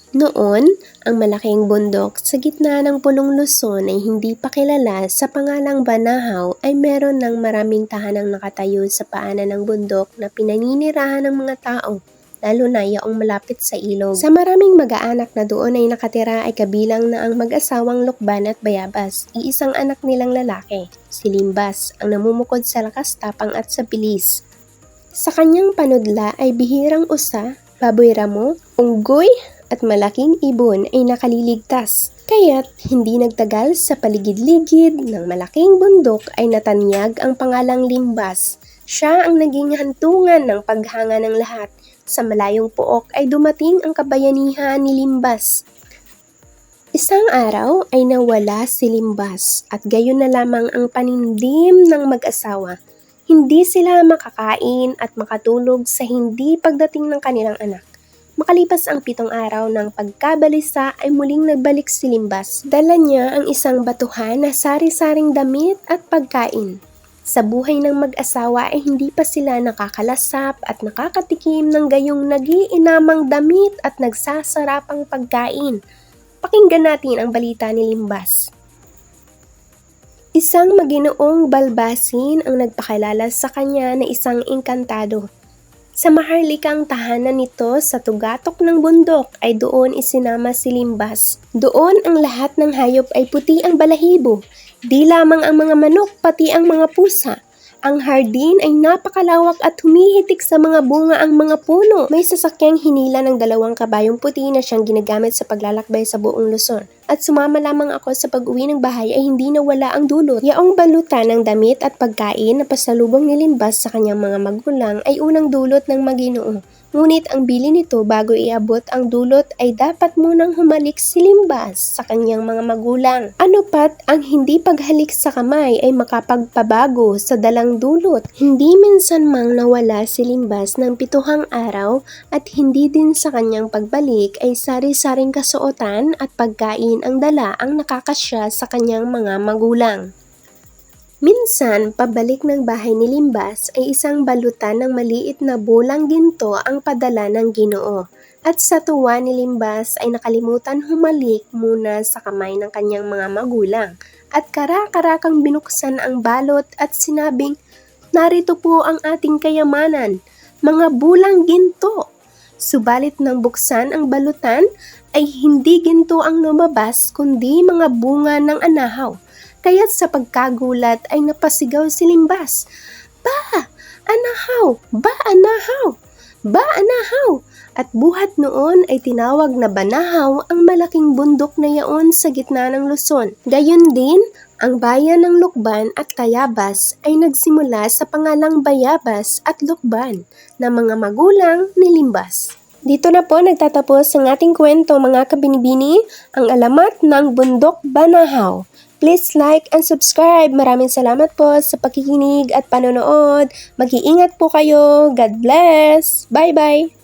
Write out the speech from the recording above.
Noon, ang malaking bundok sa gitna ng pulong Luzon ay hindi pa kilala sa pangalang Banahaw ay meron ng maraming tahanang nakatayo sa paanan ng bundok na pinaninirahan ng mga tao, lalo na yaong malapit sa ilog. Sa maraming mag-aanak na doon ay nakatira ay kabilang na ang mag-asawang Lukban at Bayabas, iisang anak nilang lalaki, si Limbas, ang namumukod sa lakas tapang at sa bilis. Sa kanyang panudla ay bihirang usa, baboy ramo, unggoy, at malaking ibon ay nakaliligtas. Kaya't hindi nagtagal sa paligid-ligid ng malaking bundok ay natanyag ang pangalang Limbas. Siya ang naging hantungan ng paghanga ng lahat. Sa malayong pook ay dumating ang kabayanihan ni Limbas. Isang araw ay nawala si Limbas at gayon na lamang ang panindim ng mag-asawa. Hindi sila makakain at makatulog sa hindi pagdating ng kanilang anak. Makalipas ang 7 araw ng pagkabalisa ay muling nagbalik si Limbas. Dala niya ang isang batuhan na sari-saring damit at pagkain. Sa buhay ng mag-asawa ay hindi pa sila nakakalasap at nakakatikim ng gayong nagiinamang damit at nagsasarapang pagkain. Pakinggan natin ang balita ni Limbas. Isang maginoong balbasin ang nagpakilala sa kanya na isang engkantado. Sa maharlikang tahanan nito sa tugatok ng bundok ay doon isinama si Limbas. Doon ang lahat ng hayop ay puti ang balahibo, di lamang ang mga manok pati ang mga pusa. Ang hardin ay napakalawak at humihitik sa mga bunga ang mga puno. May sasakyang hinila ng 2 kabayong puti na siyang ginagamit sa paglalakbay sa buong Luzon. At sumama lamang ako sa pag-uwi ng bahay ay hindi nawala ang dulot. Yaong balutan ng damit at pagkain na pasalubong ni Limbas sa kanyang mga magulang ay unang dulot ng Maginoo. Ngunit ang bili nito bago iabot ang dulot ay dapat munang humalik si Limbas sa kanyang mga magulang. Ano pat ang hindi paghalik sa kamay ay makapagpabago sa dalang dulot. Hindi minsan mang nawala si Limbas ng 7 araw at hindi din sa kanyang pagbalik ay sari-saring kasuotan at pagkain ang dala ang nakakasya sa kanyang mga magulang. Minsan, pabalik ng bahay ni Limbas ay isang balutan ng maliit na bolang ginto ang padala ng Ginoo. At sa tuwa ni Limbas ay nakalimutan humalik muna sa kamay ng kanyang mga magulang. At kara-karakang binuksan ang balot at sinabing, "Narito po ang ating kayamanan, mga bulang ginto." Subalit nang buksan ang balutan ay hindi ginto ang lumabas kundi mga bunga ng anahaw. Kaya't sa pagkagulat ay napasigaw si Limbas, "Ba! Anahaw! Ba! Anahaw! Ba! Anahaw!" At buhat noon ay tinawag na Banahaw ang malaking bundok na yaon sa gitna ng Luzon. Gayon din, ang bayan ng Lukban at Tayabas ay nagsimula sa pangalang Bayabas at Lukban na mga magulang ni Limbas. Dito na po nagtatapos ang ating kwento mga kabinibini, ang alamat ng Bundok Banahaw. Please like and subscribe. Maraming salamat po sa pakikinig at panonood. Mag-iingat po kayo. God bless. Bye-bye.